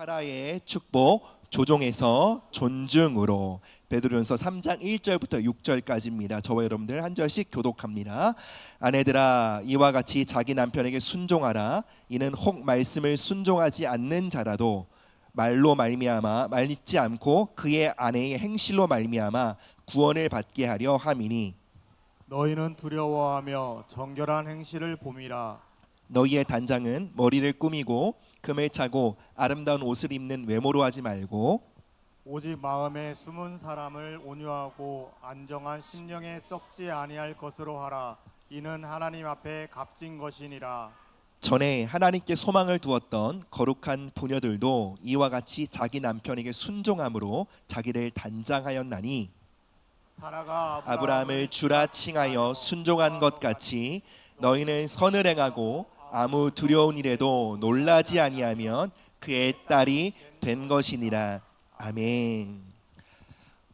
사라의 축복, 조종에서 존중으로. 베드로전서 3장 1절부터 6절까지입니다. 저와 여러분들 한 절씩 교독합니다. 아내들아, 이와 같이 자기 남편에게 순종하라. 이는 혹 말씀을 순종하지 않는 자라도 말로 말미암아 말리지 않고 그의 아내의 행실로 말미암아 구원을 받게 하려 함이니, 너희는 두려워하며 정결한 행실을 봄이라. 너희의 단장은 머리를 꾸미고 금을 차고 아름다운 옷을 입는 외모로 하지 말고 오직 마음에 숨은 사람을 온유하고 안정한 심령에 썩지 아니할 것으로 하라. 이는 하나님 앞에 값진 것이니라. 전에 하나님께 소망을 두었던 거룩한 부녀들도 이와 같이 자기 남편에게 순종함으로 자기를 단장하였나니, 사라가 아브라함을 주라 칭하여 순종한 것 같이 너희는 선을 행하고 아무 두려운 일에도 놀라지 아니하면 그의 딸이 된 것이니라. 아멘.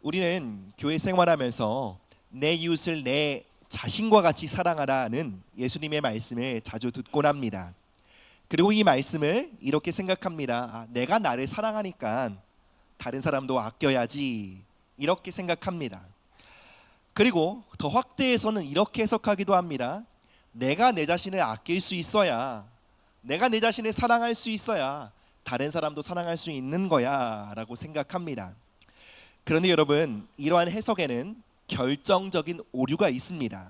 우리는 교회 생활하면서 내 이웃을 내 자신과 같이 사랑하라는 예수님의 말씀을 자주 듣곤 합니다. 그리고 이 말씀을 이렇게 생각합니다. 내가 나를 사랑하니까 다른 사람도 아껴야지, 이렇게 생각합니다. 그리고 더 확대해서는 이렇게 해석하기도 합니다. 내가 내 자신을 아낄 수 있어야, 내가 내 자신을 사랑할 수 있어야 다른 사람도 사랑할 수 있는 거야 라고 생각합니다. 그런데 여러분, 이러한 해석에는 결정적인 오류가 있습니다.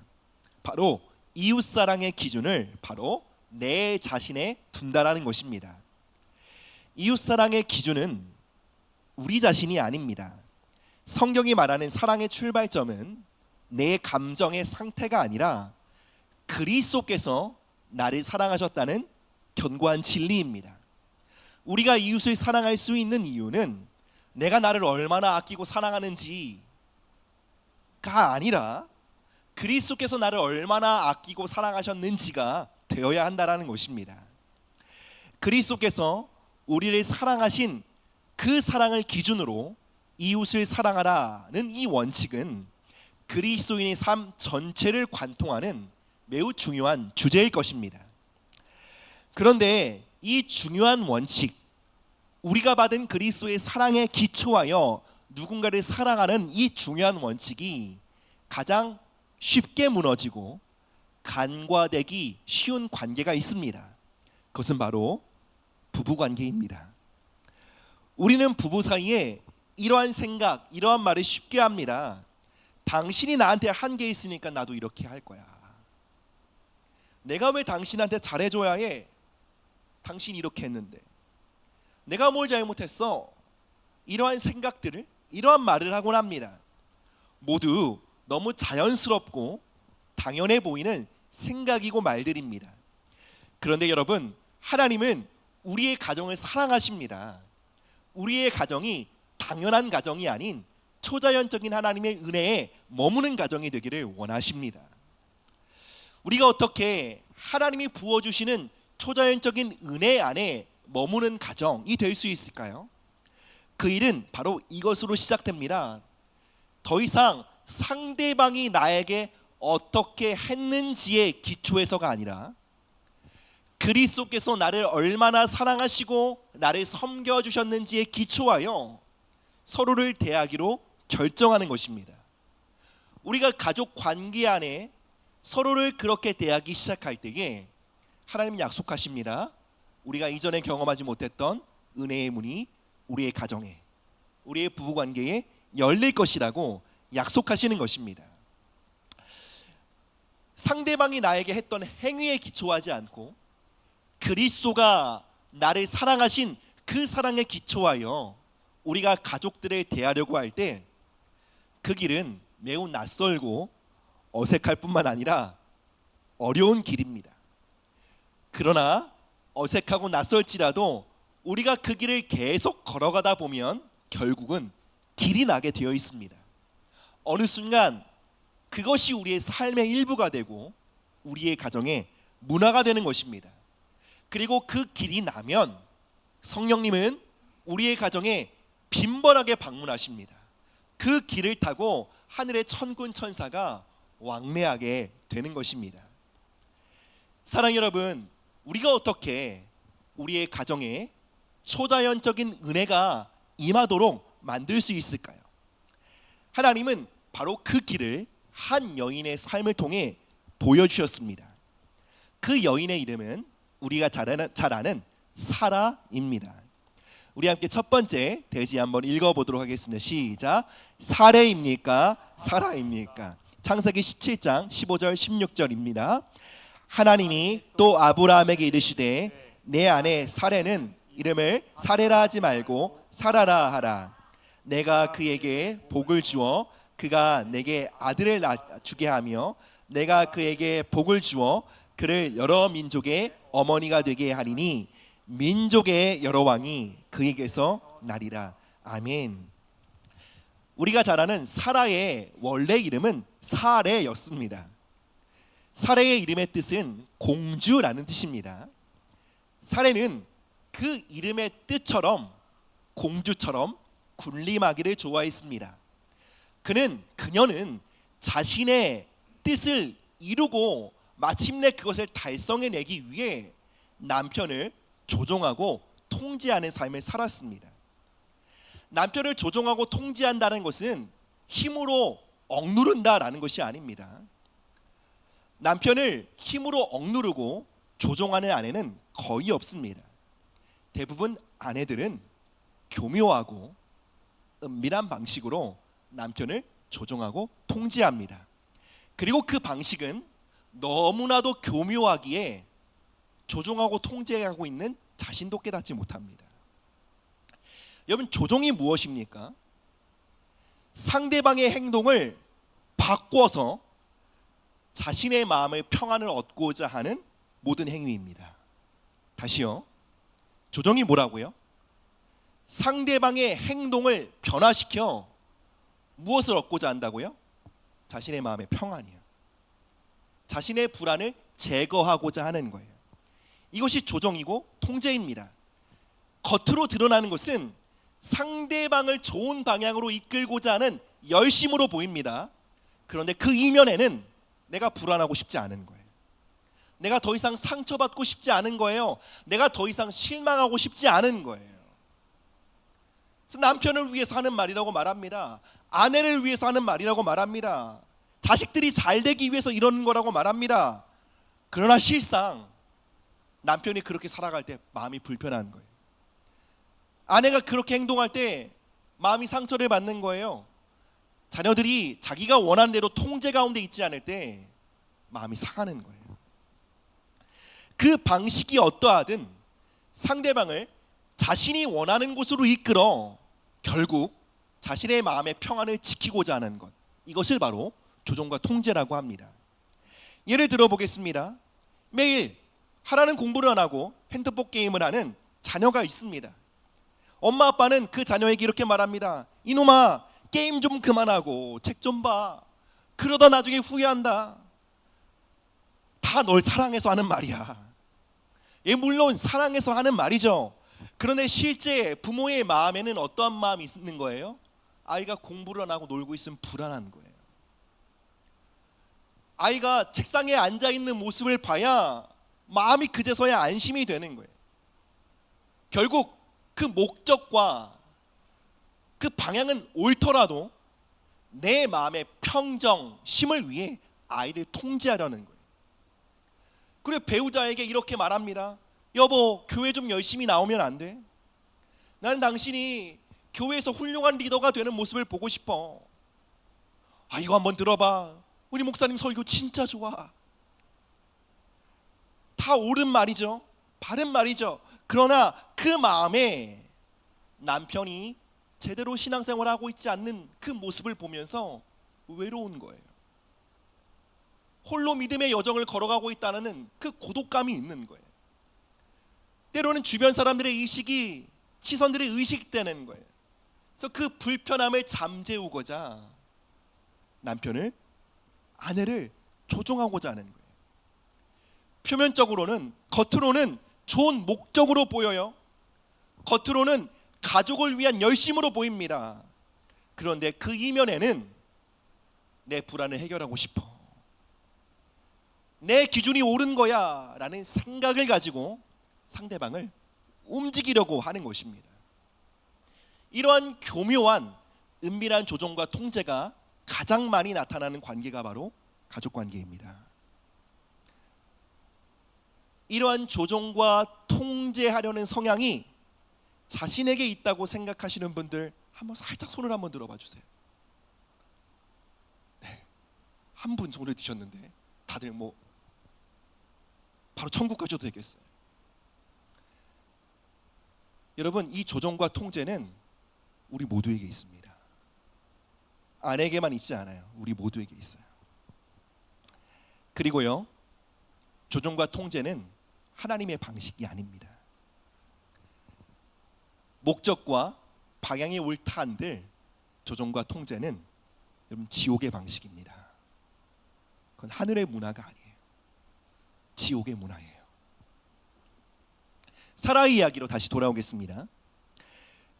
바로 이웃사랑의 기준을 바로 내 자신에 둔다라는 것입니다. 이웃사랑의 기준은 우리 자신이 아닙니다. 성경이 말하는 사랑의 출발점은 내 감정의 상태가 아니라 그리스도께서 나를 사랑하셨다는 견고한 진리입니다. 우리가 이웃을 사랑할 수 있는 이유는 내가 나를 얼마나 아끼고 사랑하는지가 아니라 그리스도께서 나를 얼마나 아끼고 사랑하셨는지가 되어야 한다는 것입니다. 그리스도께서 우리를 사랑하신 그 사랑을 기준으로 이웃을 사랑하라는 이 원칙은 그리스도인의 삶 전체를 관통하는 매우 중요한 주제일 것입니다. 그런데 이 중요한 원칙, 우리가 받은 그리스도의 사랑에 기초하여 누군가를 사랑하는 이 중요한 원칙이 가장 쉽게 무너지고 간과되기 쉬운 관계가 있습니다. 그것은 바로 부부관계입니다. 우리는 부부 사이에 이러한 생각, 이러한 말을 쉽게 합니다. 당신이 나한테 한 게 있으니까 나도 이렇게 할 거야. 내가 왜 당신한테 잘해줘야 해? 당신이 이렇게 했는데. 내가 뭘 잘못했어? 이러한 생각들을, 이러한 말을 하곤 합니다. 모두 너무 자연스럽고 당연해 보이는 생각이고 말들입니다. 그런데 여러분, 하나님은 우리의 가정을 사랑하십니다. 우리의 가정이 당연한 가정이 아닌 초자연적인 하나님의 은혜에 머무는 가정이 되기를 원하십니다. 우리가 어떻게 하나님이 부어주시는 초자연적인 은혜 안에 머무는 가정이 될 수 있을까요? 그 일은 바로 이것으로 시작됩니다. 더 이상 상대방이 나에게 어떻게 했는지에 기초해서가 아니라 그리스도께서 나를 얼마나 사랑하시고 나를 섬겨주셨는지에 기초하여 서로를 대하기로 결정하는 것입니다. 우리가 가족 관계 안에 서로를 그렇게 대하기 시작할 때에 하나님은 약속하십니다. 우리가 이전에 경험하지 못했던 은혜의 문이 우리의 가정에, 우리의 부부관계에 열릴 것이라고 약속하시는 것입니다. 상대방이 나에게 했던 행위에 기초하지 않고 그리스도가 나를 사랑하신 그 사랑에 기초하여 우리가 가족들을 대하려고 할 때 그 길은 매우 낯설고 어색할 뿐만 아니라 어려운 길입니다. 그러나 어색하고 낯설지라도 우리가 그 길을 계속 걸어가다 보면 결국은 길이 나게 되어 있습니다. 어느 순간 그것이 우리의 삶의 일부가 되고 우리의 가정의 문화가 되는 것입니다. 그리고 그 길이 나면 성령님은 우리의 가정에 빈번하게 방문하십니다. 그 길을 타고 하늘의 천군 천사가 왕래하게 되는 것입니다. 사랑 여러분, 우리가 어떻게 우리의 가정에 초자연적인 은혜가 임하도록 만들 수 있을까요? 하나님은 바로 그 길을 한 여인의 삶을 통해 보여주셨습니다. 그 여인의 이름은 우리가 잘 아는 사라입니다. 우리 함께 첫 번째 대지 한번 읽어보도록 하겠습니다. 시작. 사레입니까? 사라입니까? 창세기 17장 15절 16절입니다. 하나님이 또 아브라함에게 이르시되 내 아내 사레는 이름을 사레라 하지 말고 사라라 하라. 내가 그에게 복을 주어 그가 내게 아들을 주게 하며 내가 그에게 복을 주어 그를 여러 민족의 어머니가 되게 하리니 민족의 여러 왕이 그에게서 나리라. 아멘. 우리가 잘 아는 사라의 원래 이름은 사레였습니다. 사레의 이름의 뜻은 공주라는 뜻입니다. 사레는 그 이름의 뜻처럼 공주처럼 군림하기를 좋아했습니다. 그녀는 자신의 뜻을 이루고 마침내 그것을 달성해내기 위해 남편을 조종하고 통제하는 삶을 살았습니다. 남편을 조종하고 통제한다는 것은 힘으로 억누른다라는 것이 아닙니다. 남편을 힘으로 억누르고 조종하는 아내는 거의 없습니다. 대부분 아내들은 교묘하고 은밀한 방식으로 남편을 조종하고 통제합니다. 그리고 그 방식은 너무나도 교묘하기에 조종하고 통제하고 있는 자신도 깨닫지 못합니다. 여러분, 조종이 무엇입니까? 상대방의 행동을 바꿔서 자신의 마음의 평안을 얻고자 하는 모든 행위입니다. 다시요. 조종이 뭐라고요? 상대방의 행동을 변화시켜 무엇을 얻고자 한다고요? 자신의 마음의 평안이요. 자신의 불안을 제거하고자 하는 거예요. 이것이 조종이고 통제입니다. 겉으로 드러나는 것은 상대방을 좋은 방향으로 이끌고자 하는 열심으로 보입니다. 그런데 그 이면에는 내가 불안하고 싶지 않은 거예요. 내가 더 이상 상처받고 싶지 않은 거예요. 내가 더 이상 실망하고 싶지 않은 거예요. 그래서 남편을 위해서 하는 말이라고 말합니다. 아내를 위해서 하는 말이라고 말합니다. 자식들이 잘 되기 위해서 이러는 거라고 말합니다. 그러나 실상 남편이 그렇게 살아갈 때 마음이 불편한 거예요. 아내가 그렇게 행동할 때 마음이 상처를 받는 거예요. 자녀들이 자기가 원하는 대로 통제 가운데 있지 않을 때 마음이 상하는 거예요. 그 방식이 어떠하든 상대방을 자신이 원하는 곳으로 이끌어 결국 자신의 마음의 평안을 지키고자 하는 것, 이것을 바로 조종과 통제라고 합니다. 예를 들어 보겠습니다. 매일 하라는 공부를 안 하고 핸드폰 게임을 하는 자녀가 있습니다. 엄마 아빠는 그 자녀에게 이렇게 말합니다. 이놈아, 게임 좀 그만하고 책 좀 봐. 그러다 나중에 후회한다. 다 널 사랑해서 하는 말이야. 예, 물론 사랑해서 하는 말이죠. 그런데 실제 부모의 마음에는 어떠한 마음이 있는 거예요? 아이가 공부를 안 하고 놀고 있으면 불안한 거예요. 아이가 책상에 앉아 있는 모습을 봐야 마음이 그제서야 안심이 되는 거예요. 결국 그 목적과 그 방향은 옳더라도 내 마음의 평정심을 위해 아이를 통제하려는 거예요. 그리고 배우자에게 이렇게 말합니다. 여보, 교회 좀 열심히 나오면 안 돼? 나는 당신이 교회에서 훌륭한 리더가 되는 모습을 보고 싶어. 아, 이거 한번 들어봐. 우리 목사님 설교 진짜 좋아. 다 옳은 말이죠. 바른 말이죠. 그러나 그 마음에 남편이 제대로 신앙생활을 하고 있지 않는 그 모습을 보면서 외로운 거예요. 홀로 믿음의 여정을 걸어가고 있다는 그 고독감이 있는 거예요. 때로는 주변 사람들의 의식이, 시선들이 의식되는 거예요. 그래서 그 불편함을 잠재우고자 남편을, 아내를 조종하고자 하는 거예요. 표면적으로는, 겉으로는 좋은 목적으로 보여요. 겉으로는 가족을 위한 열심으로 보입니다. 그런데 그 이면에는 내 불안을 해결하고 싶어, 내 기준이 옳은 거야 라는 생각을 가지고 상대방을 움직이려고 하는 것입니다. 이러한 교묘한 은밀한 조종과 통제가 가장 많이 나타나는 관계가 바로 가족 관계입니다. 이러한 조종과 통제하려는 성향이 자신에게 있다고 생각하시는 분들 한번 살짝 손을 한번 들어봐 주세요. 네, 한 분 손을 드셨는데 다들 뭐 바로 천국 가셔도 되겠어요. 여러분, 이 조종과 통제는 우리 모두에게 있습니다. 아내에게만 있지 않아요. 우리 모두에게 있어요. 그리고요, 조종과 통제는 하나님의 방식이 아닙니다. 목적과 방향이 옳다 한들 조종과 통제는 여러분 지옥의 방식입니다. 그건 하늘의 문화가 아니에요. 지옥의 문화예요. 사라의 이야기로 다시 돌아오겠습니다.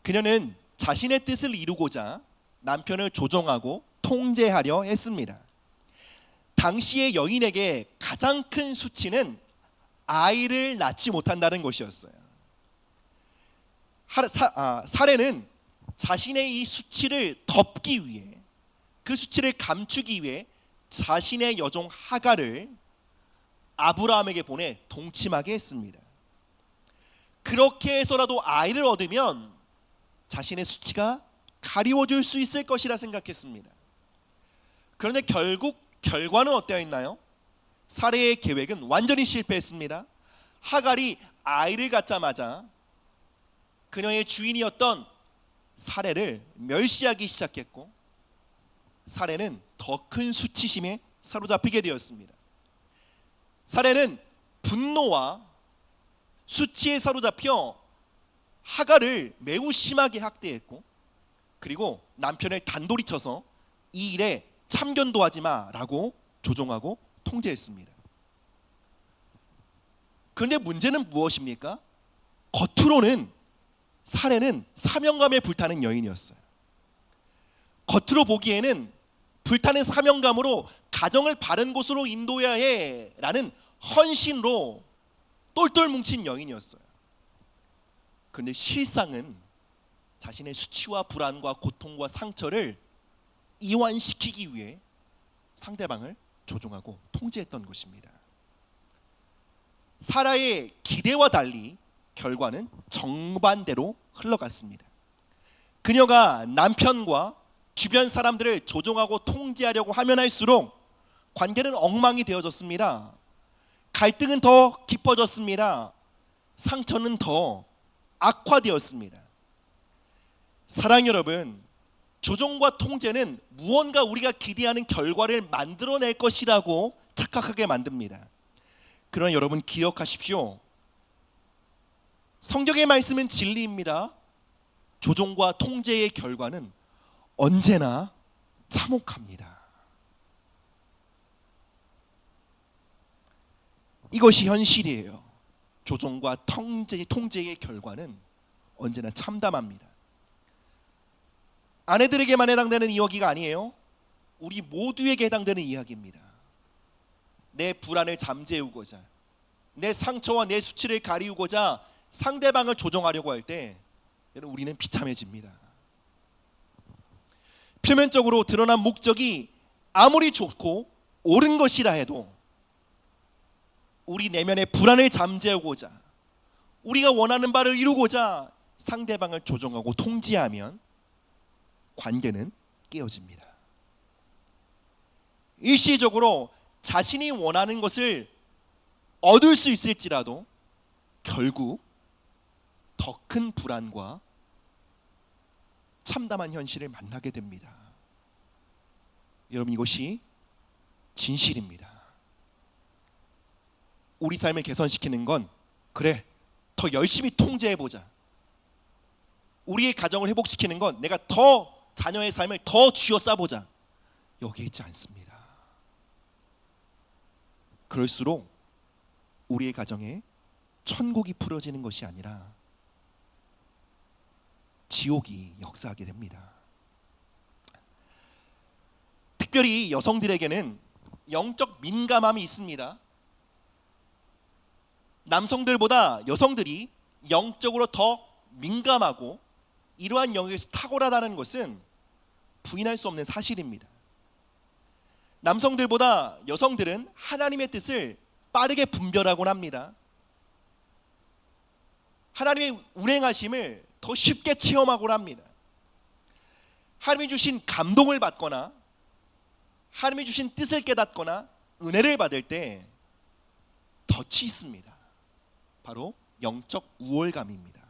그녀는 자신의 뜻을 이루고자 남편을 조종하고 통제하려 했습니다. 당시의 여인에게 가장 큰 수치는 아이를 낳지 못한다는 것이었어요. 사례는 자신의 이 수치를 덮기 위해, 그 수치를 감추기 위해 자신의 여종 하갈을 아브라함에게 보내 동침하게 했습니다. 그렇게 해서라도 아이를 얻으면 자신의 수치가 가리워질 수 있을 것이라 생각했습니다. 그런데 결국 결과는 어떠했나요? 사례의 계획은 완전히 실패했습니다. 하갈이 아이를 갖자마자 그녀의 주인이었던 사례를 멸시하기 시작했고, 사례는 더 큰 수치심에 사로잡히게 되었습니다. 사례는 분노와 수치에 사로잡혀 하갈을 매우 심하게 학대했고, 그리고 남편을 단돌이 쳐서 이 일에 참견도 하지 마라고 조종하고 통제했습니다. 그런데 문제는 무엇입니까? 겉으로는 사례는 사명감에 불타는 여인이었어요. 겉으로 보기에는 불타는 사명감으로 가정을 바른 곳으로 인도해야 해라는 헌신으로 똘똘 뭉친 여인이었어요. 그런데 실상은 자신의 수치와 불안과 고통과 상처를 이완시키기 위해 상대방을 조종하고 통제했던 것입니다. 사라의 기대와 달리 결과는 정반대로 흘러갔습니다. 그녀가 남편과 주변 사람들을 조종하고 통제하려고 하면 할수록 관계는 엉망이 되어졌습니다. 갈등은 더 깊어졌습니다. 상처는 더 악화되었습니다. 사랑 여러분, 조종과 통제는 무언가 우리가 기대하는 결과를 만들어낼 것이라고 착각하게 만듭니다. 그러나 여러분 기억하십시오. 성경의 말씀은 진리입니다. 조종과 통제의 결과는 언제나 참혹합니다. 이것이 현실이에요. 조종과 통제의 결과는 언제나 참담합니다. 아내들에게만 해당되는 이야기가 아니에요. 우리 모두에게 해당되는 이야기입니다. 내 불안을 잠재우고자, 내 상처와 내 수치를 가리우고자 상대방을 조종하려고 할 때 우리는 비참해집니다. 표면적으로 드러난 목적이 아무리 좋고 옳은 것이라 해도 우리 내면의 불안을 잠재우고자, 우리가 원하는 바를 이루고자 상대방을 조종하고 통제하면 관계는 깨어집니다. 일시적으로 자신이 원하는 것을 얻을 수 있을지라도 결국 더 큰 불안과 참담한 현실을 만나게 됩니다. 여러분, 이것이 진실입니다. 우리 삶을 개선시키는 건 그래, 더 열심히 통제해보자. 우리의 가정을 회복시키는 건 내가 더 자녀의 삶을 더 쥐어짜보자. 여기에 있지 않습니다. 그럴수록 우리의 가정에 천국이 풀어지는 것이 아니라 지옥이 역사하게 됩니다. 특별히 여성들에게는 영적 민감함이 있습니다. 남성들보다 여성들이 영적으로 더 민감하고 이러한 영역에서 탁월하다는 것은 부인할 수 없는 사실입니다. 남성들보다 여성들은 하나님의 뜻을 빠르게 분별하곤 합니다. 하나님의 운행하심을 더 쉽게 체험하곤 합니다. 하나님이 주신 감동을 받거나 하나님이 주신 뜻을 깨닫거나 은혜를 받을 때 덫이 있습니다. 바로 영적 우월감입니다.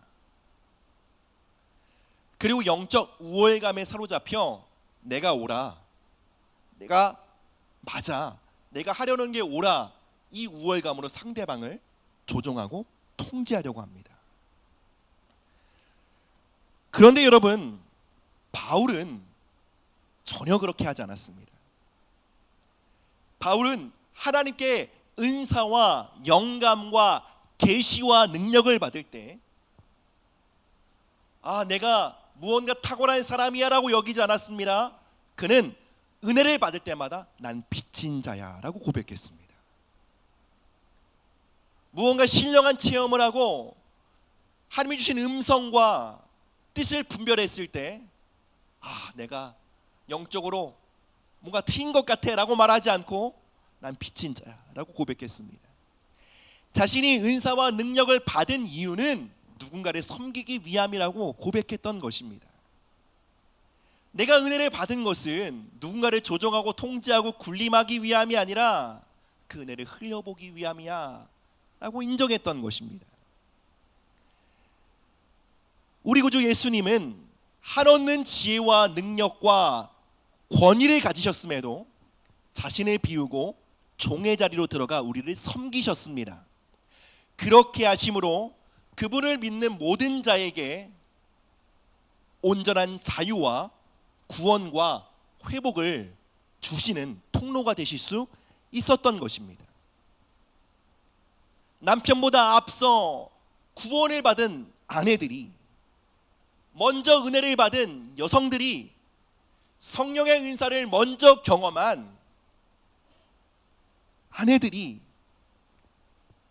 그리고 영적 우월감에 사로잡혀 내가 옳아, 내가 맞아, 내가 하려는 게 옳아, 이 우월감으로 상대방을 조종하고 통제하려고 합니다. 그런데 여러분, 바울은 전혀 그렇게 하지 않았습니다. 바울은 하나님께 은사와 영감과 계시와 능력을 받을 때 내가 무언가 탁월한 사람이야 라고 여기지 않았습니다. 그는 은혜를 받을 때마다 난 빚진 자야 라고 고백했습니다. 무언가 신령한 체험을 하고 하나님이 주신 음성과 뜻을 분별했을 때 내가 영적으로 뭔가 트인 것 같아 라고 말하지 않고 난 빚진 자야 라고 고백했습니다. 자신이 은사와 능력을 받은 이유는 누군가를 섬기기 위함이라고 고백했던 것입니다. 내가 은혜를 받은 것은 누군가를 조종하고 통제하고 군림하기 위함이 아니라 그 은혜를 흘려보기 위함이야 라고 인정했던 것입니다. 우리 구주 예수님은 한없는 지혜와 능력과 권위를 가지셨음에도 자신을 비우고 종의 자리로 들어가 우리를 섬기셨습니다. 그렇게 하심으로 그분을 믿는 모든 자에게 온전한 자유와 구원과 회복을 주시는 통로가 되실 수 있었던 것입니다. 남편보다 앞서 구원을 받은 아내들이, 먼저 은혜를 받은 여성들이, 성령의 은사를 먼저 경험한 아내들이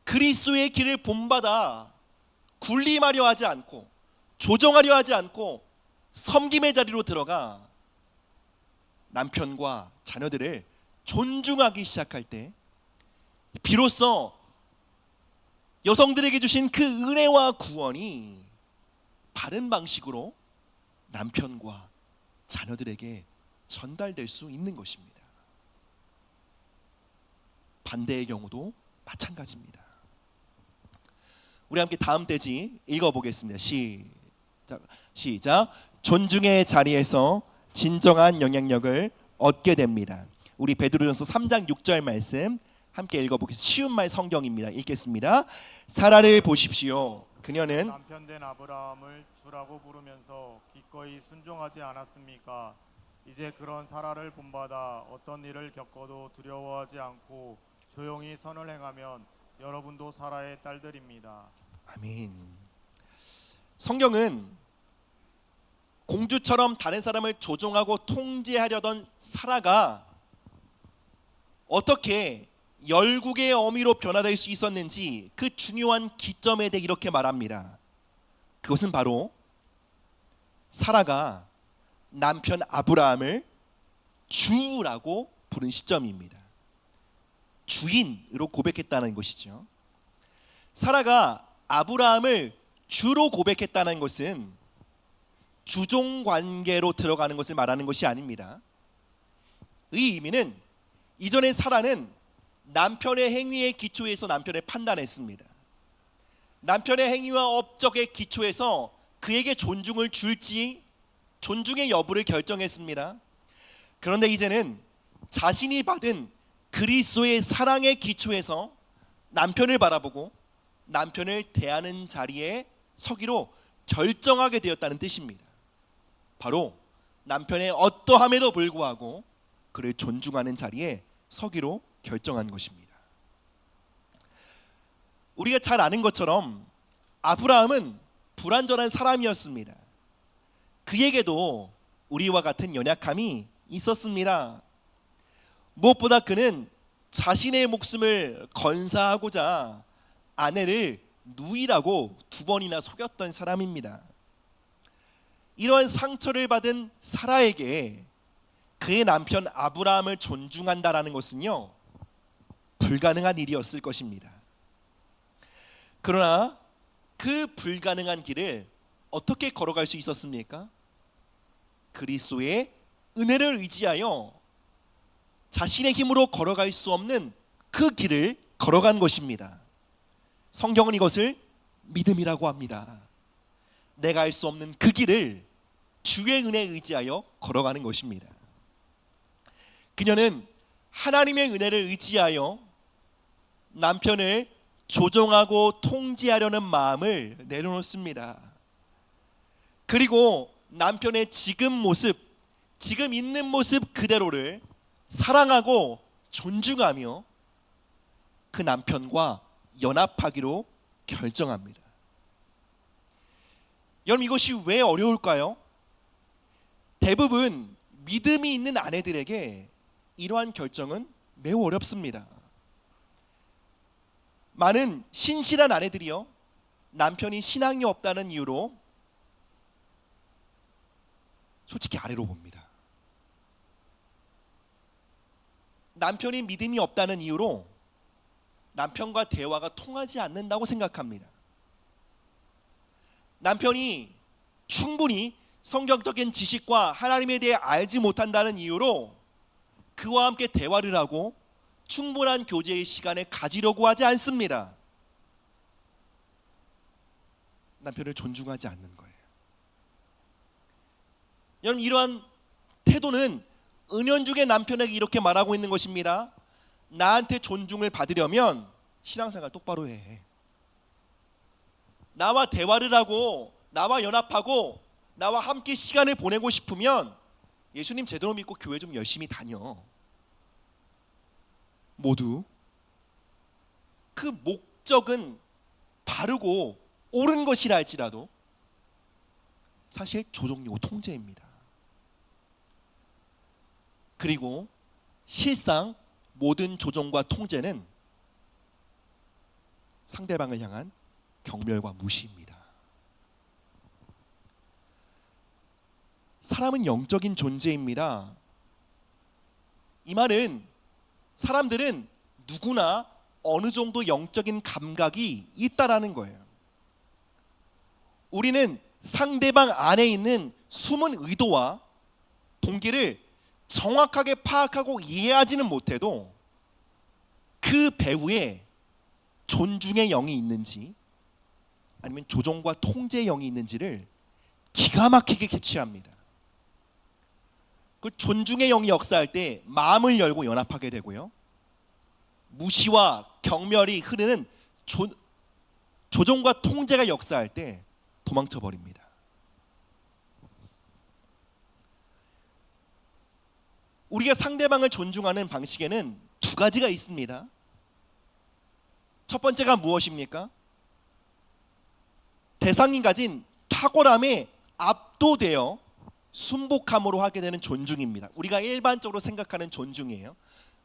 그리스도의 길을 본받아 군림하려 하지 않고 조종하려 하지 않고 섬김의 자리로 들어가 남편과 자녀들을 존중하기 시작할 때 비로소 여성들에게 주신 그 은혜와 구원이 바른 방식으로 남편과 자녀들에게 전달될 수 있는 것입니다. 반대의 경우도 마찬가지입니다. 우리 함께 다음 대지 읽어보겠습니다. 시작. 존중의 자리에서 진정한 영향력을 얻게 됩니다. 우리 베드로전서 3장 6절 말씀 함께 읽어보겠습니다. 쉬운 말 성경입니다. 읽겠습니다. 사라를 보십시오. 그녀는 남편된 아브라함을 주라고 부르면서 기꺼이 순종하지 않았습니까? 이제 그런 사라를 본받아 어떤 일을 겪어도 두려워하지 않고 조용히 선을 행하면 여러분도 사라의 딸들입니다. 아멘. 성경은 공주처럼 다른 사람을 조종하고 통제하려던 사라가 어떻게 열국의 어미로 변화될 수 있었는지 그 중요한 기점에 대해 이렇게 말합니다. 그것은 바로 사라가 남편 아브라함을 주라고 부른 시점입니다. 주인으로 고백했다는 것이죠. 사라가 아브라함을 주로 고백했다는 것은 주종 관계로 들어가는 것을 말하는 것이 아닙니다. 이 의미는 이전에 사라는 남편의 행위에 기초해서 남편을 판단했습니다. 남편의 행위와 업적에 기초해서 그에게 존중을 줄지 존중의 여부를 결정했습니다. 그런데 이제는 자신이 받은 그리스도의 사랑에 기초해서 남편을 바라보고 남편을 대하는 자리에 서기로 결정하게 되었다는 뜻입니다. 바로 남편의 어떠함에도 불구하고 그를 존중하는 자리에 서기로 결정한 것입니다. 우리가 잘 아는 것처럼 아브라함은 불완전한 사람이었습니다. 그에게도 우리와 같은 연약함이 있었습니다. 무엇보다 그는 자신의 목숨을 건사하고자 아내를 누이라고 2번이나 속였던 사람입니다. 이러한 상처를 받은 사라에게 그의 남편 아브라함을 존중한다라는 것은요, 불가능한 일이었을 것입니다. 그러나 그 불가능한 길을 어떻게 걸어갈 수 있었습니까? 그리스도의 은혜를 의지하여 자신의 힘으로 걸어갈 수 없는 그 길을 걸어간 것입니다. 성경은 이것을 믿음이라고 합니다. 내가 알 수 없는 그 길을 주의 은혜에 의지하여 걸어가는 것입니다. 그녀는 하나님의 은혜를 의지하여 남편을 조종하고 통제하려는 마음을 내려놓습니다. 그리고 남편의 지금 모습, 지금 있는 모습 그대로를 사랑하고 존중하며 그 남편과 연합하기로 결정합니다. 여러분, 이것이 왜 어려울까요? 대부분 믿음이 있는 아내들에게 이러한 결정은 매우 어렵습니다. 많은 신실한 아내들이요, 남편이 신앙이 없다는 이유로 솔직히 아래로 봅니다. 남편이 믿음이 없다는 이유로 남편과 대화가 통하지 않는다고 생각합니다. 남편이 충분히 성경적인 지식과 하나님에 대해 알지 못한다는 이유로 그와 함께 대화를 하고 충분한 교제의 시간을 가지려고 하지 않습니다. 남편을 존중하지 않는 거예요. 여러분, 이러한 태도는 은연중에 남편에게 이렇게 말하고 있는 것입니다. 나한테 존중을 받으려면 신앙생활 똑바로 해. 나와 대화를 하고 나와 연합하고 나와 함께 시간을 보내고 싶으면 예수님 제대로 믿고 교회 좀 열심히 다녀. 모두 그 목적은 바르고 옳은 것이라 할지라도 사실 조종이고 통제입니다. 그리고 실상 모든 조종과 통제는 상대방을 향한 경멸과 무시입니다. 사람은 영적인 존재입니다. 이 말은 사람들은 누구나 어느 정도 영적인 감각이 있다라는 거예요. 우리는 상대방 안에 있는 숨은 의도와 동기를 정확하게 파악하고 이해하지는 못해도 그 배후에 존중의 영이 있는지 아니면 조종과 통제의 영이 있는지를 기가 막히게 캐치합니다. 그 존중의 영이 역사할 때 마음을 열고 연합하게 되고요, 무시와 경멸이 흐르는 조종과 통제가 역사할 때 도망쳐 버립니다. 우리가 상대방을 존중하는 방식에는 2가지가 있습니다. 첫 번째가 무엇입니까? 대상이 가진 탁월함에 압도되어 순복함으로 하게 되는 존중입니다. 우리가 일반적으로 생각하는 존중이에요.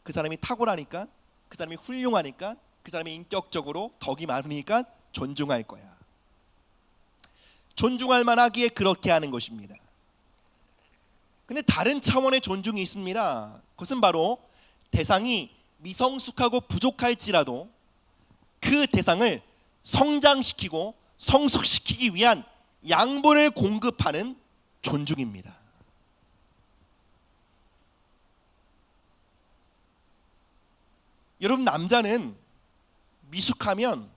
그 사람이 탁월하니까, 그 사람이 훌륭하니까, 그 사람이 인격적으로 덕이 많으니까 존중할 거야. 존중할 만하기에 그렇게 하는 것입니다. 근데 다른 차원의 존중이 있습니다. 그것은 바로 대상이 미성숙하고 부족할지라도 그 대상을 성장시키고 성숙시키기 위한 양분을 공급하는 존중입니다. 여러분, 남자는 미숙하면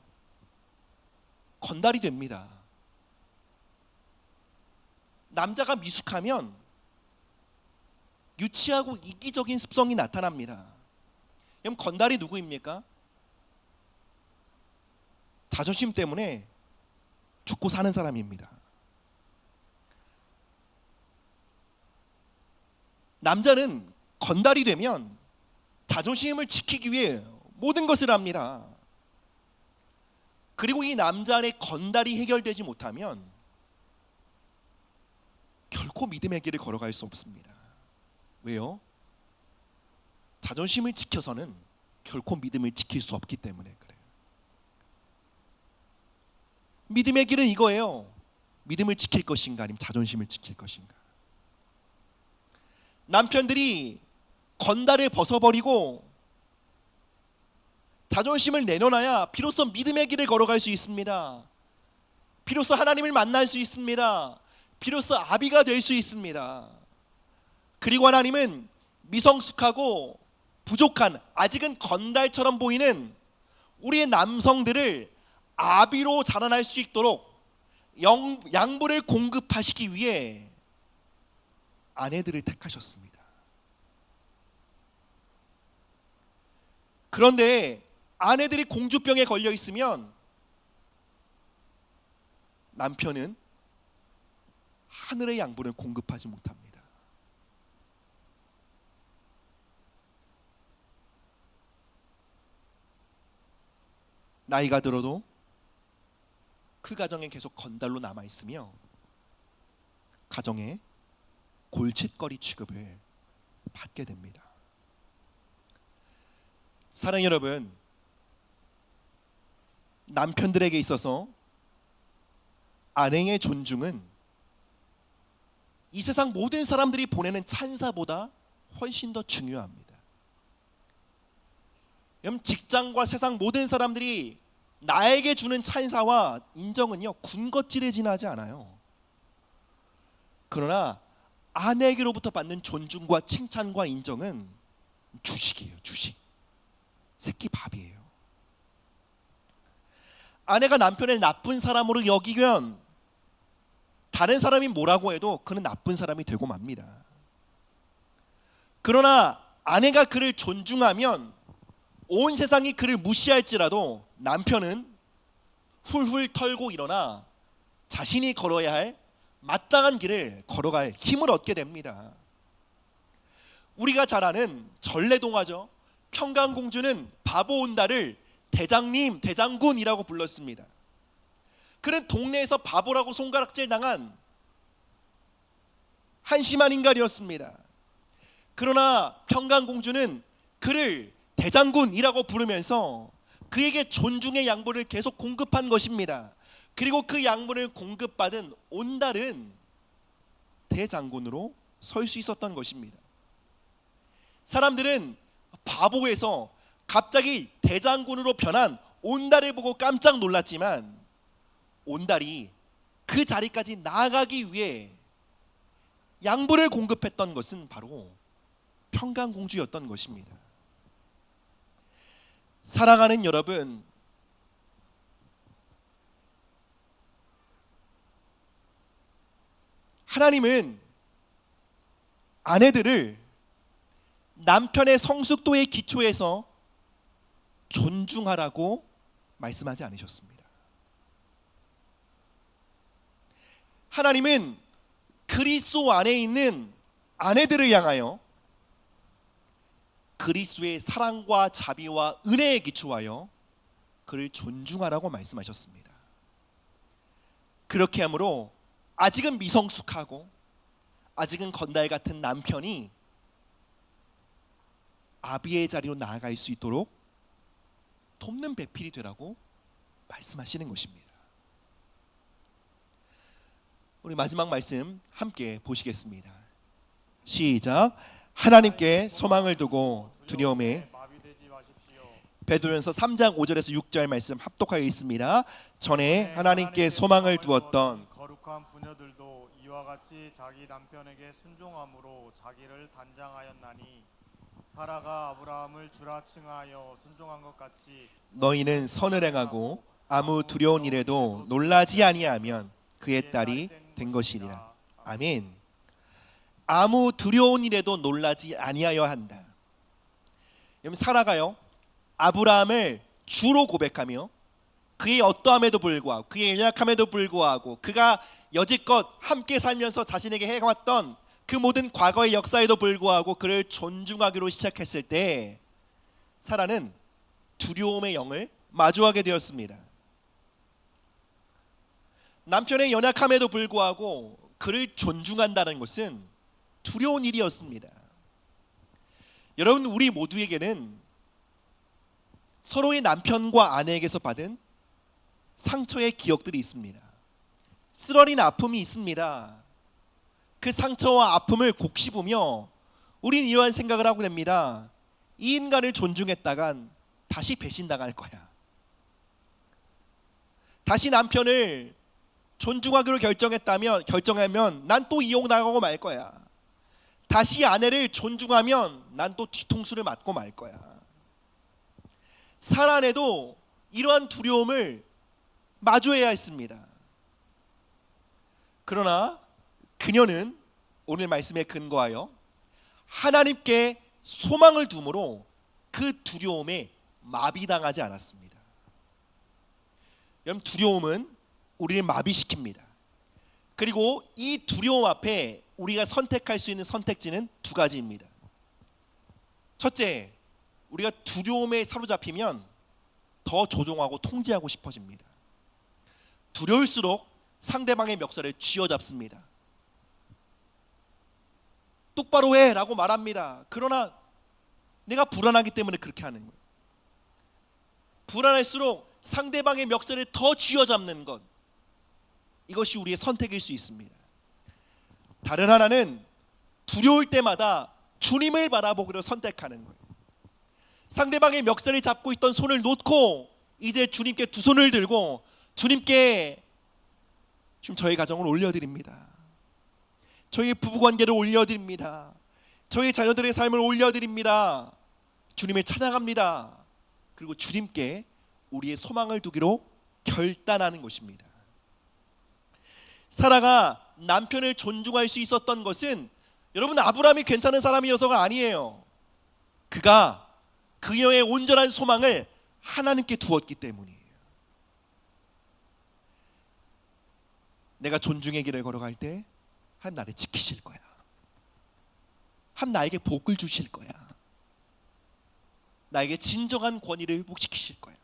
건달이 됩니다. 남자가 미숙하면 유치하고 이기적인 습성이 나타납니다. 그럼 건달이 누구입니까? 자존심 때문에 죽고 사는 사람입니다. 남자는 건달이 되면 자존심을 지키기 위해 모든 것을 합니다. 그리고 이 남자 안에 건달이 해결되지 못하면 결코 믿음의 길을 걸어갈 수 없습니다. 왜요? 자존심을 지켜서는 결코 믿음을 지킬 수 없기 때문에 그래요. 믿음의 길은 이거예요. 믿음을 지킬 것인가 아니면 자존심을 지킬 것인가. 남편들이 건달을 벗어버리고 자존심을 내려놔야 비로소 믿음의 길을 걸어갈 수 있습니다. 비로소 하나님을 만날 수 있습니다. 비로소 아비가 될 수 있습니다. 그리고 하나님은 미성숙하고 부족한, 아직은 건달처럼 보이는 우리의 남성들을 아비로 자라날 수 있도록 양보를 공급하시기 위해 아내들을 택하셨습니다. 그런데 아내들이 공주병에 걸려 있으면 남편은 하늘의 양보를 공급하지 못합니다. 나이가 들어도 그 가정에 계속 건달로 남아 있으며 가정에 골칫거리 취급을 받게 됩니다. 사랑 여러분, 남편들에게 있어서 아내의 존중은 이 세상 모든 사람들이 보내는 찬사보다 훨씬 더 중요합니다. 여러분, 직장과 세상 모든 사람들이 나에게 주는 찬사와 인정은요, 군것질에 지나지 않아요. 그러나 아내에게로부터 받는 존중과 칭찬과 인정은 주식이에요. 주식. 새끼 밥이에요. 아내가 남편을 나쁜 사람으로 여기면 다른 사람이 뭐라고 해도 그는 나쁜 사람이 되고 맙니다. 그러나 아내가 그를 존중하면 온 세상이 그를 무시할지라도 남편은 훌훌 털고 일어나 자신이 걸어야 할 마땅한 길을 걸어갈 힘을 얻게 됩니다. 우리가 잘 아는 전래동화죠. 평강공주는 바보 온달을 대장님, 대장군이라고 불렀습니다. 그는 동네에서 바보라고 손가락질 당한 한심한 인간이었습니다. 그러나 평강공주는 그를 대장군이라고 부르면서 그에게 존중의 양보를 계속 공급한 것입니다. 그리고 그 양보를 공급받은 온달은 대장군으로 설 수 있었던 것입니다. 사람들은 바보에서 갑자기 대장군으로 변한 온달을 보고 깜짝 놀랐지만 온달이 그 자리까지 나아가기 위해 양보를 공급했던 것은 바로 평강공주였던 것입니다. 사랑하는 여러분, 하나님은 아내들을 남편의 성숙도에 기초해서 존중하라고 말씀하지 않으셨습니다. 하나님은 그리스도 안에 있는 아내들을 향하여 그리스도의 사랑과 자비와 은혜에 기초하여 그를 존중하라고 말씀하셨습니다. 그렇게 하므로 아직은 미성숙하고 아직은 건달 같은 남편이 아비의 자리로 나아갈 수 있도록 돕는 배필이 되라고 말씀하시는 것입니다. 우리 마지막 말씀 함께 보시겠습니다. 시작. 하나님께 소망을 두고 두려움에 마비되지 마십시오. 베드로전서 3장 5절에서 6절 말씀 합독하여 있습니다. 전에 하나님께 소망을 두었던 거룩한 부녀들도 이와 같이 자기 남편에게 순종함으로 자기를 단장하였나니 사라가 아브라함을 주라 칭하여 순종한 것 같이 너희는 선을 행하고 아무 두려운 일에도 놀라지 아니하면 그의 딸이 된 것이니라. 아멘. 아무 두려운 일에도 놀라지 아니하여 한다. 여러분, 사라가요 아브라함을 주로 고백하며 그의 어떠함에도 불구하고 그의 연약함에도 불구하고 그가 여지껏 함께 살면서 자신에게 해왔던 그 모든 과거의 역사에도 불구하고 그를 존중하기로 시작했을 때 사라는 두려움의 영을 마주하게 되었습니다. 남편의 연약함에도 불구하고 그를 존중한다는 것은 두려운 일이었습니다. 여러분, 우리 모두에게는 서로의 남편과 아내에게서 받은 상처의 기억들이 있습니다. 쓰러린 아픔이 있습니다. 그 상처와 아픔을 곱씹으며 우린 이러한 생각을 하고 됩니다. 이 인간을 존중했다간 다시 배신당할 거야. 다시 남편을 존중하기로 결정하면 난 또 이용당하고 말 거야. 다시 아내를 존중하면 난 또 뒤통수를 맞고 말 거야. 사라 아내도 이러한 두려움을 마주해야 했습니다. 그러나 그녀는 오늘 말씀에 근거하여 하나님께 소망을 둠으로 그 두려움에 마비당하지 않았습니다. 여러분, 두려움은 우리를 마비시킵니다. 그리고 이 두려움 앞에 우리가 선택할 수 있는 선택지는 두 가지입니다. 첫째, 우리가 두려움에 사로잡히면 더 조종하고 통제하고 싶어집니다. 두려울수록 상대방의 멱살을 쥐어잡습니다. 똑바로 해 라고 말합니다. 그러나 내가 불안하기 때문에 그렇게 하는 거예요. 불안할수록 상대방의 멱살을 더 쥐어잡는 것, 이것이 우리의 선택일 수 있습니다. 다른 하나는 두려울 때마다 주님을 바라보기로 선택하는 거예요. 상대방의 멱살을 잡고 있던 손을 놓고 이제 주님께 두 손을 들고 주님께 지금 저희 가정을 올려드립니다. 저희 부부관계를 올려드립니다. 저희 자녀들의 삶을 올려드립니다. 주님을 찬양합니다. 그리고 주님께 우리의 소망을 두기로 결단하는 것입니다. 사라가 남편을 존중할 수 있었던 것은 여러분, 아브라함이 괜찮은 사람이어서가 아니에요. 그가 그녀의 온전한 소망을 하나님께 두었기 때문이에요. 내가 존중의 길을 걸어갈 때 하나님 나를 지키실 거야. 하나님 나에게 복을 주실 거야. 나에게 진정한 권위를 회복시키실 거야.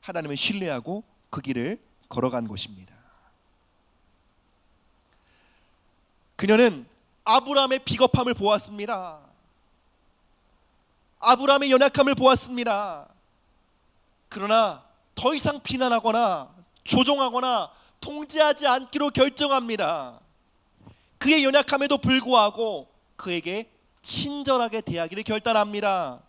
하나님을 신뢰하고 그 길을 걸어간 것입니다. 그녀는 아브라함의 비겁함을 보았습니다. 아브라함의 연약함을 보았습니다. 그러나 더 이상 비난하거나 조종하거나 통제하지 않기로 결정합니다. 그의 연약함에도 불구하고 그에게 친절하게 대하기를 결단합니다.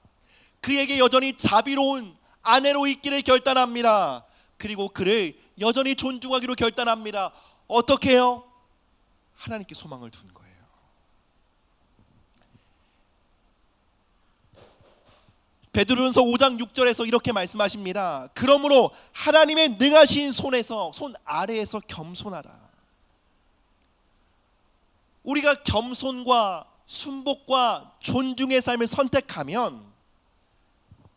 그에게 여전히 자비로운 아내로 있기를 결단합니다. 그리고 그를 여전히 존중하기로 결단합니다. 어떻게 해요? 하나님께 소망을 둔 거예요. 베드로전서 5장 6절에서 이렇게 말씀하십니다. 그러므로 하나님의 능하신 손 아래에서 겸손하라. 우리가 겸손과 순복과 존중의 삶을 선택하면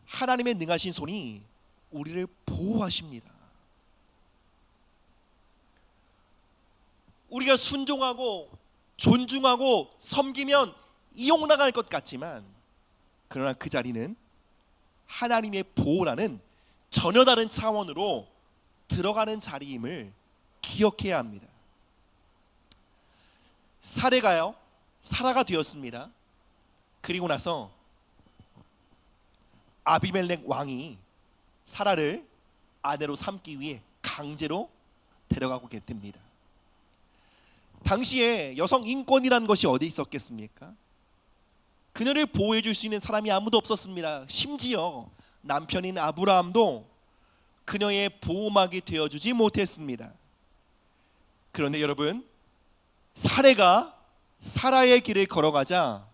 하나님의 능하신 손이 우리를 보호하십니다. 우리가 순종하고 존중하고 섬기면 이용당할 것 같지만, 그러나 그 자리는 하나님의 보호라는 전혀 다른 차원으로 들어가는 자리임을 기억해야 합니다. 사라가 되었습니다. 그리고 나서 아비멜렉 왕이 사라를 아내로 삼기 위해 강제로 데려가고 됩니다. 당시에 여성 인권이라는 것이 어디 있었겠습니까? 그녀를 보호해 줄 수 있는 사람이 아무도 없었습니다. 심지어 남편인 아브라함도 그녀의 보호막이 되어주지 못했습니다. 그런데 여러분, 사라가 사라의 길을 걸어가자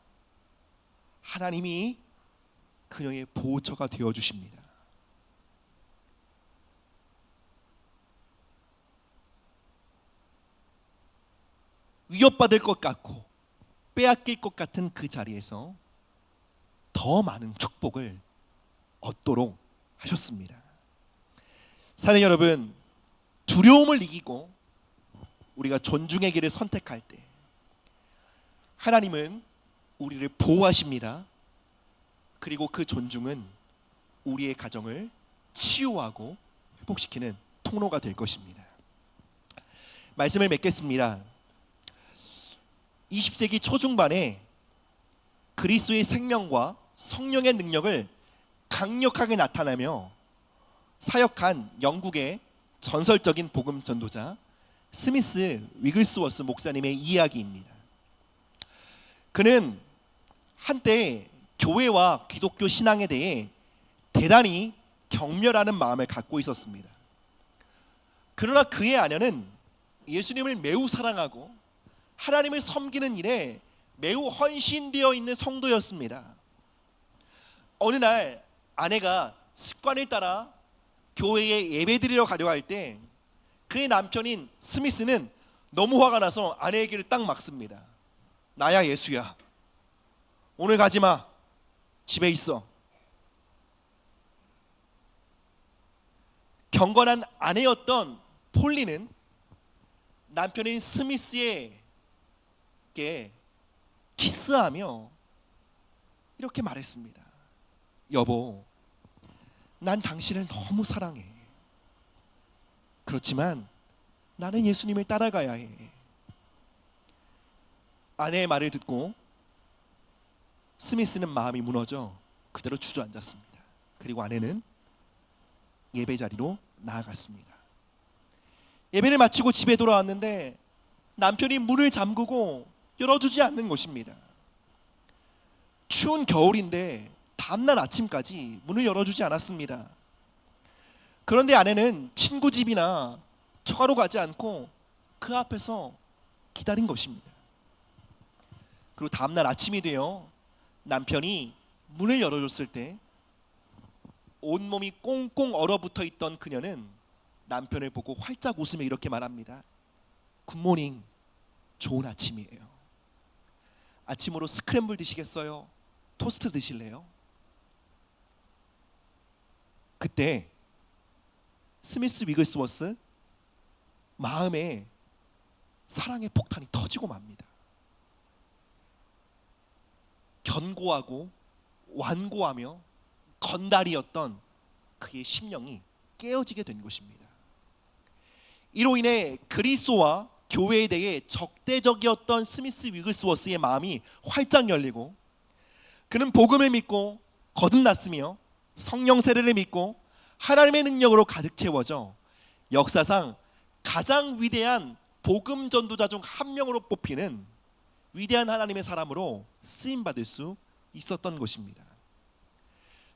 하나님이 그녀의 보호처가 되어주십니다. 위협받을 것 같고 빼앗길 것 같은 그 자리에서 더 많은 축복을 얻도록 하셨습니다. 사랑 여러분, 두려움을 이기고 우리가 존중의 길을 선택할 때 하나님은 우리를 보호하십니다. 그리고 그 존중은 우리의 가정을 치유하고 회복시키는 통로가 될 것입니다. 말씀을 맺겠습니다. 20세기 초중반에 그리스도의 생명과 성령의 능력을 강력하게 나타내며 사역한 영국의 전설적인 복음 전도자 스미스 위글스워스 목사님의 이야기입니다. 그는 한때 교회와 기독교 신앙에 대해 대단히 경멸하는 마음을 갖고 있었습니다. 그러나 그의 아내는 예수님을 매우 사랑하고 하나님을 섬기는 일에 매우 헌신되어 있는 성도였습니다. 어느 날 아내가 습관을 따라 교회에 예배드리러 가려고 할 때 그의 남편인 스미스는 너무 화가 나서 아내에게를 딱 막습니다. 나야 예수야. 오늘 가지 마. 집에 있어. 경건한 아내였던 폴리는 남편인 스미스에게 키스하며 이렇게 말했습니다. 여보, 난 당신을 너무 사랑해. 그렇지만 나는 예수님을 따라가야 해. 아내의 말을 듣고 스미스는 마음이 무너져 그대로 주저앉았습니다. 그리고 아내는 예배 자리로 나아갔습니다. 예배를 마치고 집에 돌아왔는데 남편이 문을 잠그고 열어주지 않는 것입니다. 추운 겨울인데 다음날 아침까지 문을 열어주지 않았습니다. 그런데 아내는 친구 집이나 처가로 가지 않고 그 앞에서 기다린 것입니다. 그리고 다음날 아침이 되어 남편이 문을 열어줬을 때 온몸이 꽁꽁 얼어붙어 있던 그녀는 남편을 보고 활짝 웃으며 이렇게 말합니다. 굿모닝, 좋은 아침이에요. 아침으로 스크램블 드시겠어요? 토스트 드실래요? 그때 스미스 위글스워스 마음에 사랑의 폭탄이 터지고 맙니다. 견고하고 완고하며 건달이었던 그의 심령이 깨어지게 된 것입니다. 이로 인해 그리스도와 교회에 대해 적대적이었던 스미스 위글스워스의 마음이 활짝 열리고 그는 복음을 믿고 거듭났으며 성령 세례를 믿고 하나님의 능력으로 가득 채워져 역사상 가장 위대한 복음 전도자 중 한 명으로 뽑히는 위대한 하나님의 사람으로 쓰임받을 수 있었던 것입니다.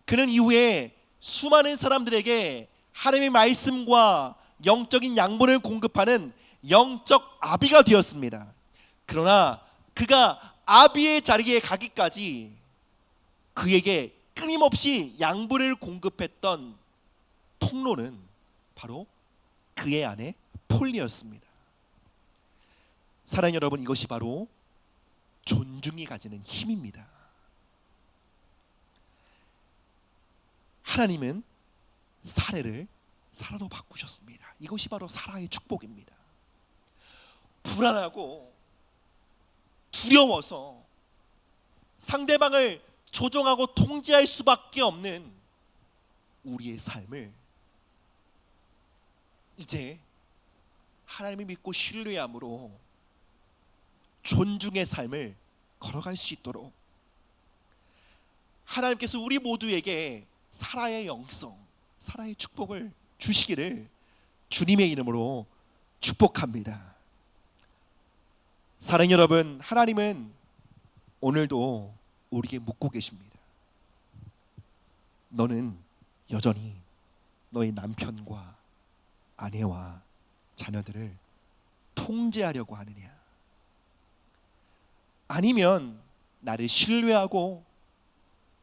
그는 이후에 수많은 사람들에게 하나님의 말씀과 영적인 양분을 공급하는 영적 아비가 되었습니다. 그러나 그가 아비의 자리에 가기까지 그에게 끊임없이 양분을 공급했던 통로는 바로 그의 아내 폴리였습니다. 사랑하는 여러분, 이것이 바로 존중이 가지는 힘입니다. 하나님은 사례를 사라로 바꾸셨습니다. 이것이 바로 사라의 축복입니다. 불안하고 두려워서 상대방을 조종하고 통제할 수밖에 없는 우리의 삶을 이제 하나님을 믿고 신뢰함으로 존중의 삶을 걸어갈 수 있도록 하나님께서 우리 모두에게 사라의 영성, 사라의 축복을 주시기를 주님의 이름으로 축복합니다. 사랑하는 여러분, 하나님은 오늘도 우리에게 묻고 계십니다. 너는 여전히 너의 남편과 아내와 자녀들을 통제하려고 하느냐? 아니면 나를 신뢰하고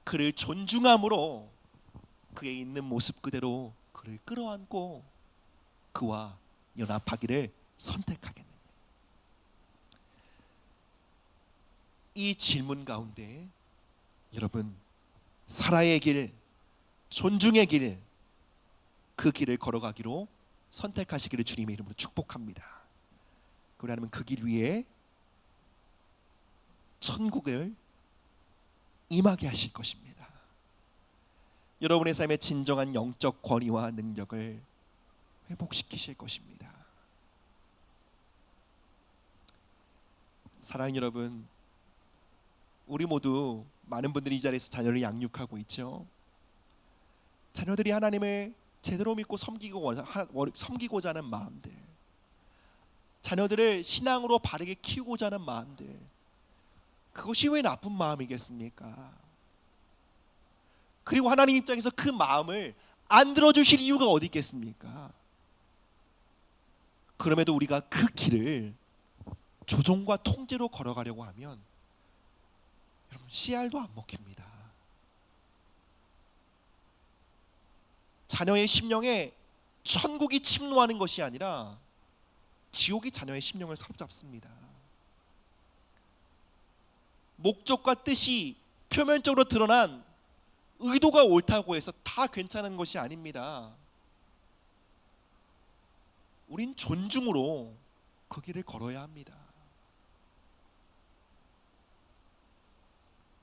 그를 존중함으로 그의 있는 모습 그대로 그를 끌어안고 그와 연합하기를 선택하겠느냐? 이 질문 가운데 여러분, 사랑의 길, 존중의 길, 그 길을 걸어가기로 선택하시기를 주님의 이름으로 축복합니다. 그리고 하나님은 그 길 위에 천국을 임하게 하실 것입니다. 여러분의 삶의 진정한 영적 권위와 능력을 회복시키실 것입니다. 사랑하는 여러분, 우리 모두 많은 분들이 이 자리에서 자녀를 양육하고 있죠. 자녀들이 하나님을 제대로 믿고 섬기고자 하는 마음들, 자녀들을 신앙으로 바르게 키우고자 하는 마음들, 그것이 왜 나쁜 마음이겠습니까? 그리고 하나님 입장에서 그 마음을 안 들어주실 이유가 어디 있겠습니까? 그럼에도 우리가 그 길을 조종과 통제로 걸어가려고 하면 여러분 씨알도 안 먹힙니다. 자녀의 심령에 천국이 침노하는 것이 아니라 지옥이 자녀의 심령을 사로잡습니다. 목적과 뜻이 표면적으로 드러난 의도가 옳다고 해서 다 괜찮은 것이 아닙니다. 우린 존중으로 그 길을 걸어야 합니다.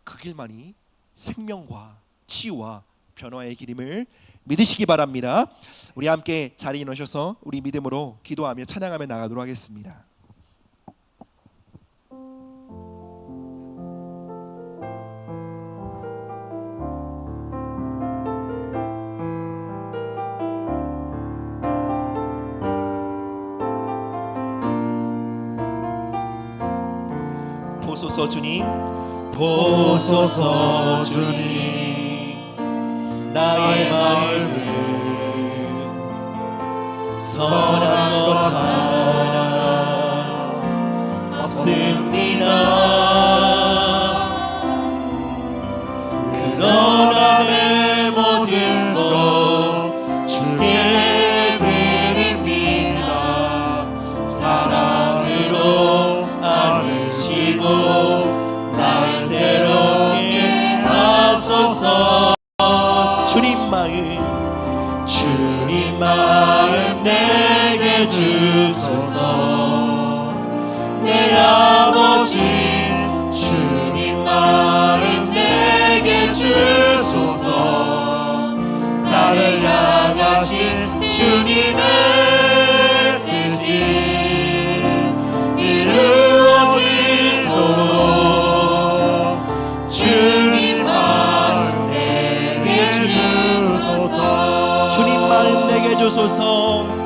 그 길만이 생명과 치유와 변화의 길임을 믿으시기 바랍니다. 우리 함께 자리에 놓으셔서 우리 믿음으로 기도하며 찬양하며 나가도록 하겠습니다. 보소서 주님, 보소서 주님, 나의 마음을 선한 것 하나 없습니다. 그러나 내 모든 것 주께 드립니다. 사랑으로 안으시고 날 새롭게 하소서. 주님 마음 내게 주소서. 내 아버지 주님 마음 내게 주소서. 나를 향하신 주님의 뜻이 이루어지도록 주님 마음 내게 주소서. 주님 마음 내게 주소서.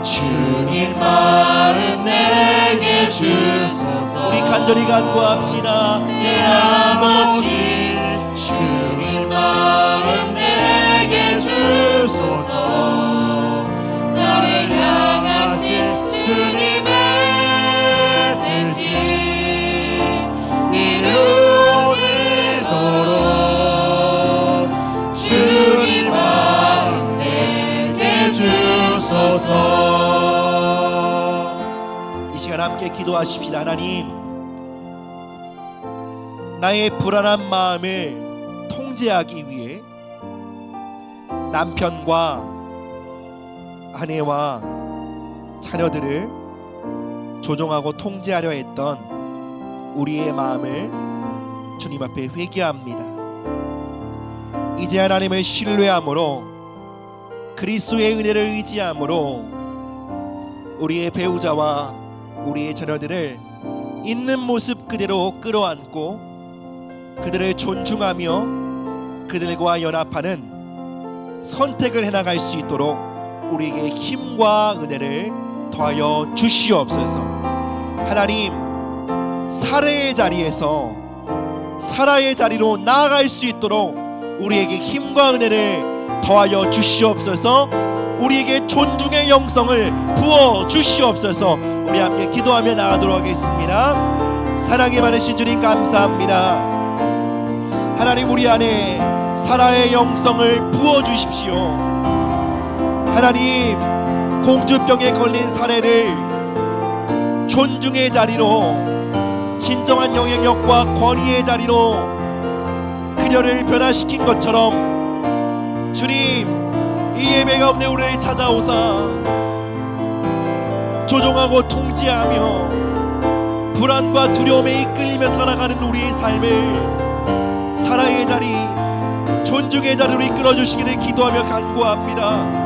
주님 마음 내게 주소서. 우리 간절히 간구합시다. 내 아버지 주님 마음 내게 주소서. 나를 향하신 주님의 뜻이 이루어지도록 주님 마음 내게 주소서. 이 시간 함께 기도하십시다. 하나님, 나의 불안한 마음을 통제하기 위해 남편과 아내와 자녀들을 조종하고 통제하려 했던 우리의 마음을 주님 앞에 회개합니다. 이제 하나님을 신뢰함으로 그리스도의 은혜를 의지함으로 우리의 배우자와 우리의 자녀들을 있는 모습 그대로 끌어안고 그들을 존중하며 그들과 연합하는 선택을 해나갈 수 있도록 우리에게 힘과 은혜를 더하여 주시옵소서. 하나님, 살아의 자리에서 살아의 자리로 나아갈 수 있도록 우리에게 힘과 은혜를 더하여 주시옵소서. 우리에게 존중의 영성을 부어 주시옵소서. 우리 함께 기도하며 나가도록 하겠습니다. 사랑이 많으신 주님 감사합니다. 하나님, 우리 안에 살아의 영성을 부어 주십시오. 하나님, 공주병에 걸린 사례를 존중의 자리로, 진정한 영향력과 권위의 자리로 그녀를 변화시킨 것처럼 주님, 이 예배 가운데 우리를 찾아오사 조종하고 통제하며 불안과 두려움에 이끌리며 살아가는 우리의 삶을 사랑의 자리, 존중의 자리로 이끌어 주시기를 기도하며 간구합니다.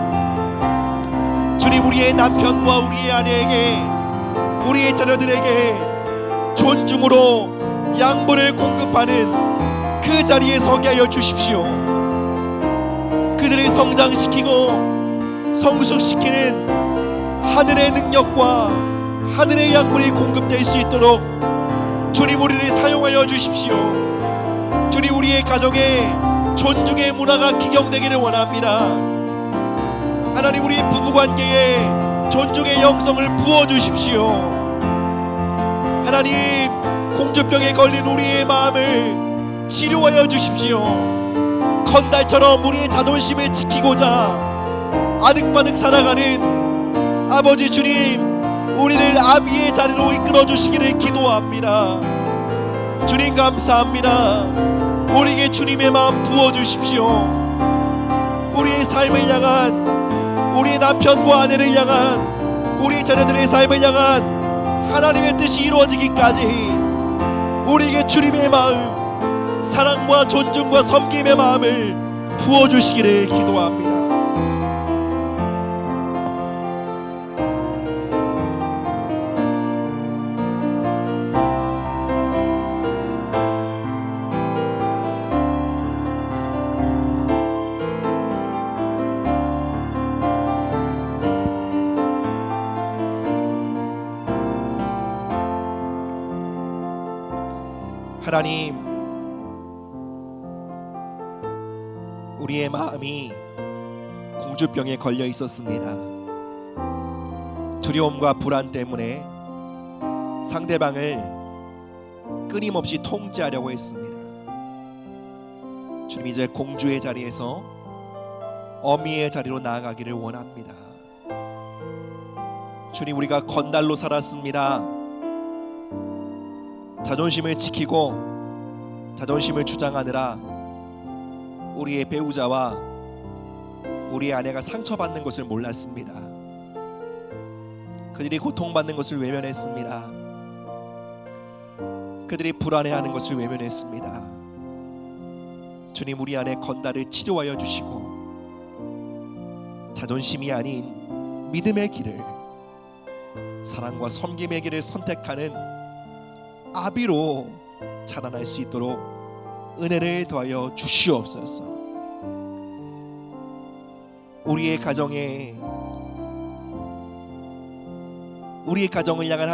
주님, 우리의 남편과 우리의 아내에게, 우리의 자녀들에게 존중으로 양보를 공급하는 그 자리에 서게 하여 주십시오. 그 그들을 성장시키고 성숙시키는 하늘의 능력과 하늘의 약물이 공급될 수 있도록 주님 우리를 사용하여 주십시오. 주님 우리의 가정에 존중의 문화가 기경되기를 원합니다. 하나님 우리 부부관계에 존중의 영성을 부어주십시오. 하나님 공주병에 걸린 우리의 마음을 치료하여 주십시오. 건달처럼 우리의 자존심을 지키고자 아득바득 살아가는 아버지 주님, 우리를 아비의 자리로 이끌어 주시기를 기도합니다. 주님 감사합니다. 우리에게 주님의 마음 부어주십시오. 우리의 삶을 향한, 우리의 남편과 아내를 향한, 우리 자녀들의 삶을 향한 하나님의 뜻이 이루어지기까지 우리에게 주님의 마음, 사랑과 존중과 섬김의 마음을 부어주시기를 기도합니다. 하나님, 우리의 마음이 공주병에 걸려 있었습니다. 두려움과 불안 때문에 상대방을 끊임없이 통제하려고 했습니다. 주님, 이제 공주의 자리에서 어미의 자리로 나아가기를 원합니다. 주님, 우리가 건달로 살았습니다. 자존심을 지키고 자존심을 주장하느라 우리의 배우자와 우리의 아내가 상처받는 것을 몰랐습니다. 그들이 고통받는 것을 외면했습니다. 그들이 불안해하는 것을 외면했습니다. 주님, 우리 안에 건달을 치료하여 주시고 자존심이 아닌 믿음의 길을, 사랑과 섬김의 길을 선택하는 아비로 자라날 수 있도록 은혜를 더하여 주시옵소서. 우리의 가정에, 우리의 가정을 향한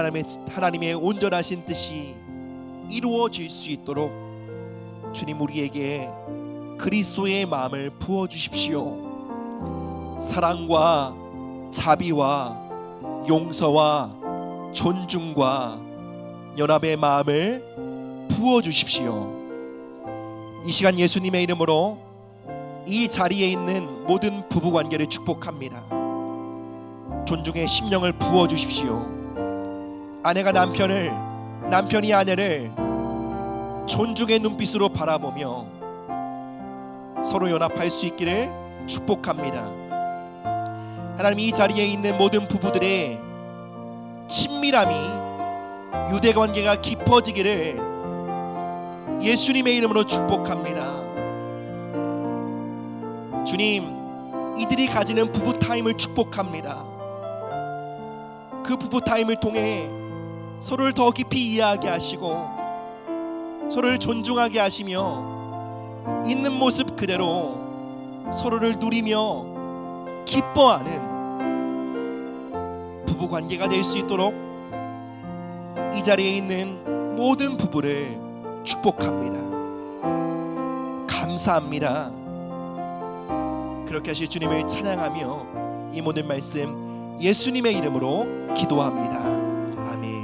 하나님의 온전하신 뜻이 이루어질 수 있도록 주님, 우리에게 그리스도의 마음을 부어주십시오. 사랑과 자비와 용서와 존중과 연합의 마음을 부어주십시오. 이 시간 예수님의 이름으로 이 자리에 있는 모든 부부관계를 축복합니다. 존중의 심령을 부어주십시오. 아내가 남편을, 남편이 아내를 존중의 눈빛으로 바라보며 서로 연합할 수 있기를 축복합니다. 하나님, 이 자리에 있는 모든 부부들의 친밀함이, 유대관계가 깊어지기를 예수님의 이름으로 축복합니다. 주님, 이들이 가지는 부부 타임을 축복합니다. 그 부부 타임을 통해 서로를 더 깊이 이해하게 하시고 서로를 존중하게 하시며 있는 모습 그대로 서로를 누리며 기뻐하는 부부 관계가 될 수 있도록 이 자리에 있는 모든 부부를 축복합니다. 감사합니다. 그렇게 하실 주님을 찬양하며 이 모든 말씀 예수님의 이름으로 기도합니다. 아멘.